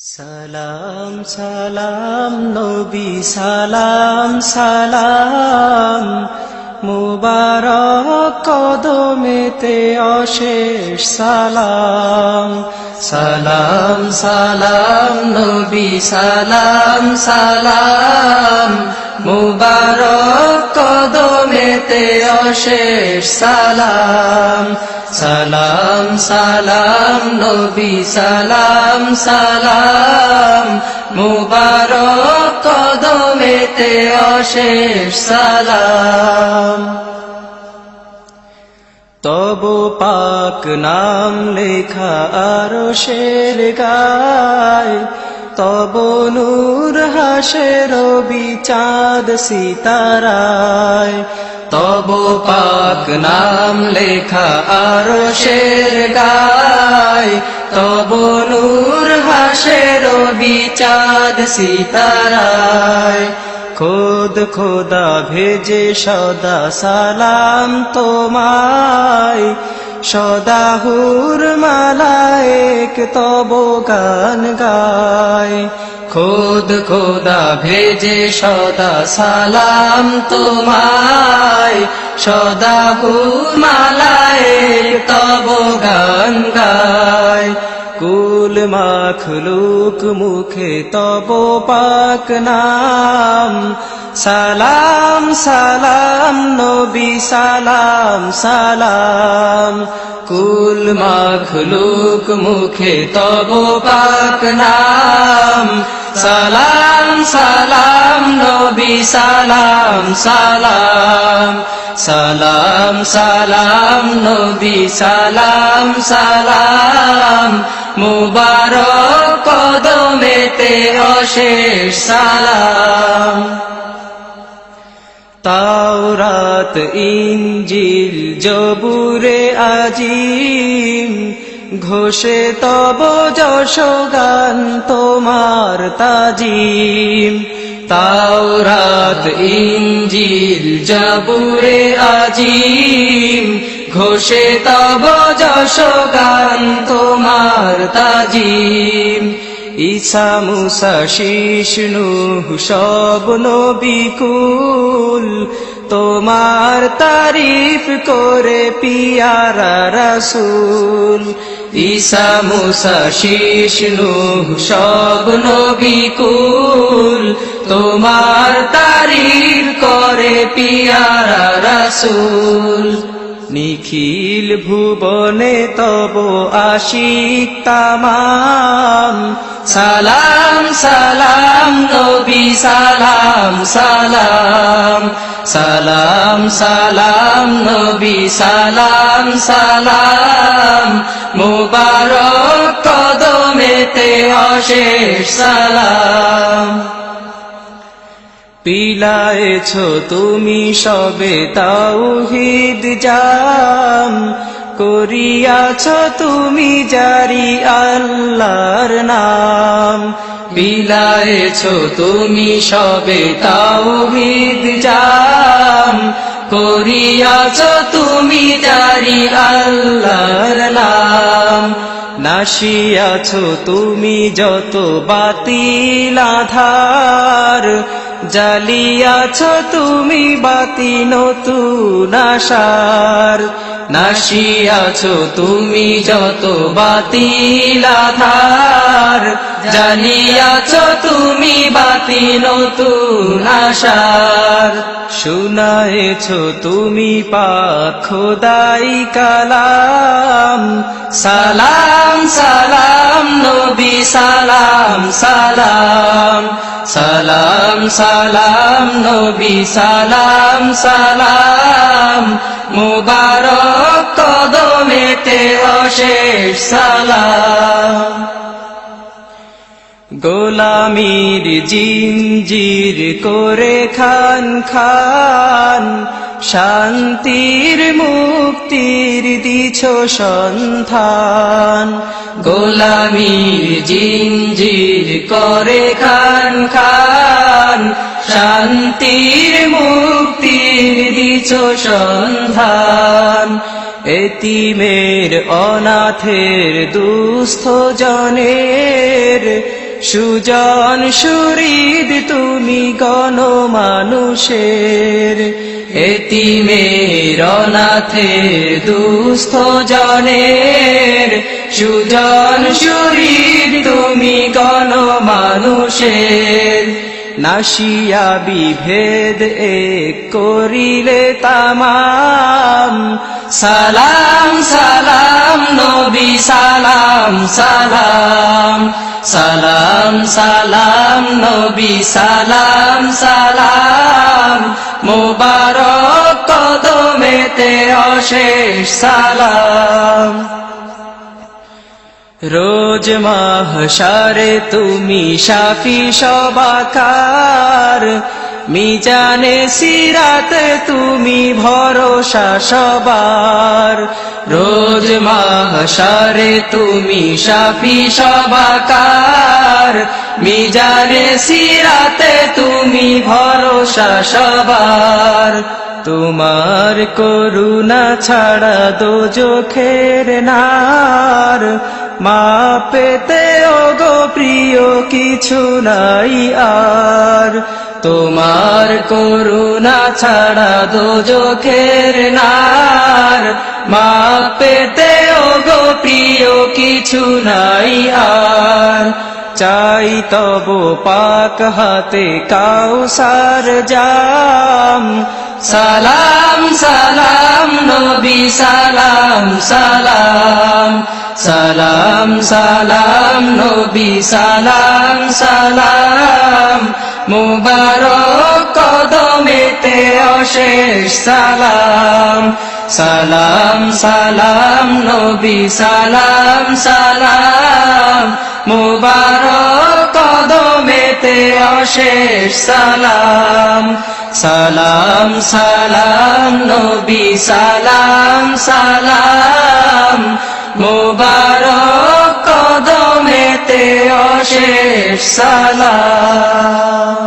সালাম সালাম নবী সালাম সালাম মুবারক কদমেতে অশেষ সালাম। সালাম সালাম নবী সালাম সালাম মুবারক কদমেতে অশেষ সালাম। সালাম সালাম নবী সালাম সালাম মুবারক কদমেতে অশেষ সালাম। তব পাক নাম লেখা আরশের গায়, তব নূর হাসে রবি চাঁদ সিতারায়। তব পাক নাম লেখা আরশের গায়, তব নূর হাসে রবি চাঁদ সিতারায়। খোদ খোদা ভেজে সদা সালাম তোমায়, সদা হুর মালায়েক তব গান গায়। খোদ খোদা ভেজে সদা সালাম তোমায়, সদা হুর মালায়েক তব গান গায়। কুল মাখলুক মুখে তব পাক নাম, সালাম সালাম নবী সালাম সালাম। কুল মাখলুক মুখে তব পাক নাম, সালাম সালাম নবী সালাম সালাম। সালাম সালাম নবী সালাম সালাম মুবারক কদমেতে অশেষ সালাম। তাওরাত ইনজিল জবুরে আজিম ঘোষে তব যশ গান তোমার তাজিম। তাওরাত ইনজিল জবুরে আজিম ঘোষে তব যশ গান তোমার তাজিম। ঈসা মুসা শীষ নূহ সব নবী কুল তোমার তারিফ করে পিয়ারা রাসূল। ঈসা মুসা শীষ নূহ সব নবী কুল তোমার তারিফ করে পিয়ারা রাসূল। নিখিল ভুবনে তব আশিক তামাম, সালাম সালাম নবী সালাম সালাম। সালাম সালাম নবী সালাম সালাম মুবারক কদমেতে অশেষ সালাম। পিলায়েছ তুমি সবে তাওহীদ জাম, করিয়াছ তুমি জারি আল্লাহর নাম। পিলায়েছ তুমি সবে তাওহীদ জাম, করিয়াছ তুমি জারি আল্লাহর নাম। নাশিয়াছ তুমি যত বাতিল আধার, জালিয়াছ তুমি বাতি নতুন আশার। নাশিয়াছ তুমি যত বাতিল আধার, জালিয়াছ তুমি বাতি নতুন আশার। শুনায়েছ তুমি পাক খোদাই কালাম, সালাম সালাম নবী সালাম সালাম। সালাম সালাম নবী সালাম সালাম মুবারক কদমেতে অশেষ সালাম। গোলামির জিঞ্জির করে খান খান, শান্তির মুক্তির দিছ সন্ধান। গোলামির জিঞ্জির করে খান খান, শান্তির মুক্তির দিছ সন্ধান। এতিমের অনাথের দুস্থ জনের সুজন সুহৃদ তুমি গণমানুষের এতিমের অনাথের দুস্থ জনের সুজন সুহৃদ তুমি গণমানুষের নাসিয়া বিভেদ এক করিলে তামাম সালাম সালাম নবী সালাম সালাম সালাম সালাম নবী সালাম সালাম মুবারক কদমেতে অশেষ সালাম রোজ মাহশারে তুমি শাফি সবাকার মিজানে সিরাতে তুমি ভরসা সবার রোজ মাহশারে তুমি শাফি সবাকার মিজানে সিরাতে তুমি ভরসা সবার তোমার করুণা ছাড়া দোজখের নার মা পেতে ওগো প্রিয় কিছু নাই আর তোমার করুণা ছাড়া দোজখের নার মা পেতে ওগো প্রিয় কিছু নাই আর চাই তব পাক হাতে কাউসার জাম সালাম সালাম নবী সালাম সালাম সালাম সালাম নবী সালাম সালাম মুবারক কদমেতে অশেষ সালাম সালাম সালাম নবী সালাম সালাম মুবারক কদমেতে অশেষ সালাম সালাম সালাম নবী সালাম সালাম মুবারক কদমেতে অশেষ সালাম